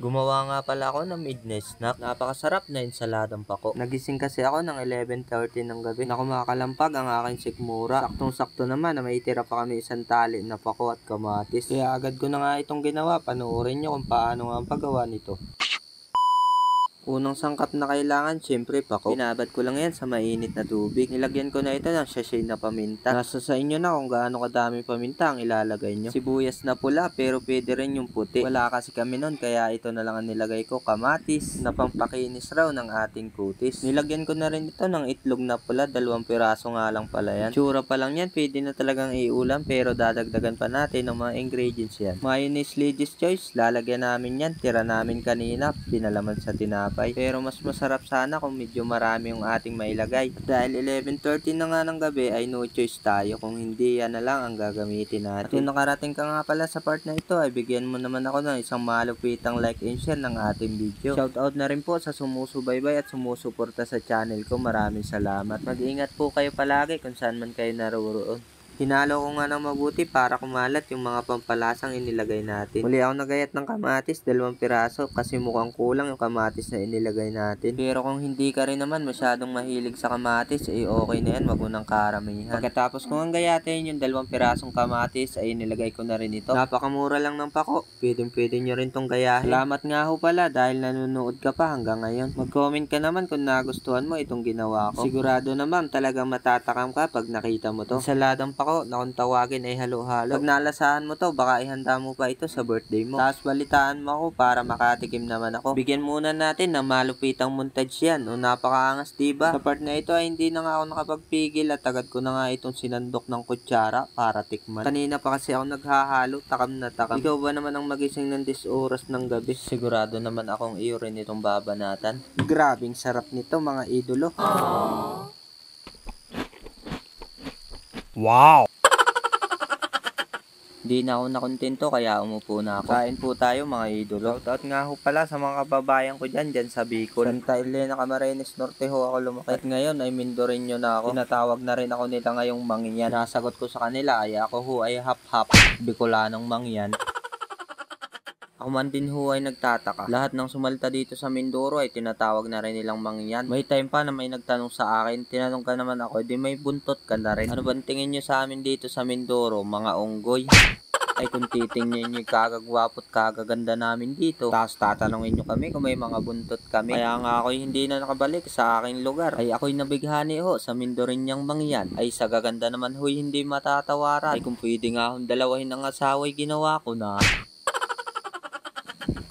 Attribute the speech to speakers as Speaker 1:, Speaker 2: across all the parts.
Speaker 1: Gumawa nga pala ako ng midnight snack. Napakasarap na ensaladang pako. Nagising kasi ako ng 11:30 ng gabi na kumakalampag ang aking sikmura. Saktong-sakto naman na may tira pa kami isang tali na pako at kamatis. Kaya agad ko na nga itong ginawa. Panoorin nyo kung paano nga ang paggawa nito. Unang sangkap na kailangan, syempre pako. Binabad ko lang yan sa mainit na tubig. Nilagyan ko na ito ng sachet na paminta. Nasa sa inyo na kung gaano kadaming paminta ang ilalagay nyo. Sibuyas na pula pero pwede rin yung puti. Wala kasi kami nun kaya ito na lang ang nilagay ko. Kamatis na pampakinis raw ng ating kutis. Nilagyan ko na rin ito ng itlog na pula. 2 piraso nga lang pala yan. Tsura pa lang yan, pwede na talagang iulam pero dadagdagan pa natin ng mga ingredients yan. Mayonnaise Lady's Choice, lalagyan namin yan. Tira namin kanina, pinalaman sa tinapay. Pero mas masarap sana kung medyo marami yung ating mailagay. At dahil 11:30 na nga ng gabi ay no choice tayo. Kung hindi, yan na lang ang gagamitin natin. At kung nakarating ka nga pala sa part na ito ay bigyan mo naman ako ng isang malupitang like and share ng ating video. Shoutout na rin po sa sumusubaybay at sumusuporta sa channel ko. Maraming salamat. Mag-ingat po kayo palagi kung saan man kayo naroroon. Hinalo ko nga ng mabuti para kumalat yung mga pampalasang inilagay natin. Muli ako nagayat ng kamatis, 2 piraso kasi mukhang kulang yung kamatis na inilagay natin. Pero kung hindi ka rin naman masyadong mahilig sa kamatis, ay okay na yan, wag mo nang karamihan. Pagkatapos kong gayatin yung 2 pirasong kamatis, ay inilagay ko na rin ito. Napakamura lang ng pako, pwede nyo rin tong gayahin. Salamat nga ho pala dahil nanonood ka pa hanggang ngayon. Mag-comment ka naman kung nagustuhan mo itong ginawa ko. Sigurado naman talagang matatakam ka pag nakita mo to. Ensaladang pako na kung tawagin ay halo-halo. Pag nalasahan mo to, baka ihanda mo pa ito sa birthday mo. Tapos balitaan mo ako para makatikim naman ako. Bigyan muna natin ng malupitang montage yan. O napakaangas diba? Sa part na ito ay hindi na nga ako nakapagpigil at agad ko na nga itong sinandok ng kutsara para tikman. Kanina pa kasi ako naghahalo, takam na takam. Ikaw ba naman ang magising ng 10 oras ng gabi? Sigurado naman akong iyo rin itong babanatan. Grabing sarap nito mga idolo.
Speaker 2: Wow!
Speaker 1: Di na ako nakontento kaya umupo na ako. Kain po tayo mga idolo. Shoutout nga ho pala sa mga kababayan ko dyan sa Bicol. Santa Elena, Camarines Norte ho ako lumaki. At ngayon ay Mindoreño na ako. Tinatawag na rin ako nila ngayong Mangyan. Nasagot ko sa kanila ay ako ho ay hap-hap Bicolanong Mangyan. Ako man din ho ay nagtataka. Lahat ng sumalta dito sa Mindoro ay tinatawag na rin nilang Mangyan. May time pa na may nagtanong sa akin, tinanong ka naman ako, di may buntot ka na rin. Ano bang tingin nyo sa amin dito sa Mindoro? Mga unggoy? Ay kung titingnan nyo yung kagagwapo't kagaganda namin dito, tapos tatanungin nyo kami kung may mga buntot kami. Kaya nga ako'y hindi na nakabalik sa aking lugar. Ay ako'y nabighani ho sa Mindoreñang Mangyan. Ay sa gaganda naman ho'y hindi matatawaran. Ay kung pwede nga akong dalawahin ng asawa'y ginawa ko na.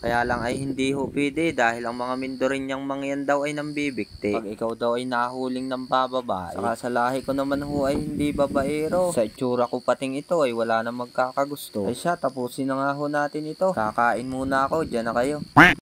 Speaker 1: Kaya lang ay hindi ho pwede dahil ang mga Mindoreñang Mangyan daw ay nambibikti. Pag ikaw daw ay nahuling ng bababae. Saka sa lahi ko naman ho ay hindi babaero. Sa itsura ko pating ito ay wala na magkakagusto. Ay siya, tapusin na nga ho natin ito. Kakain muna ako, dyan na kayo.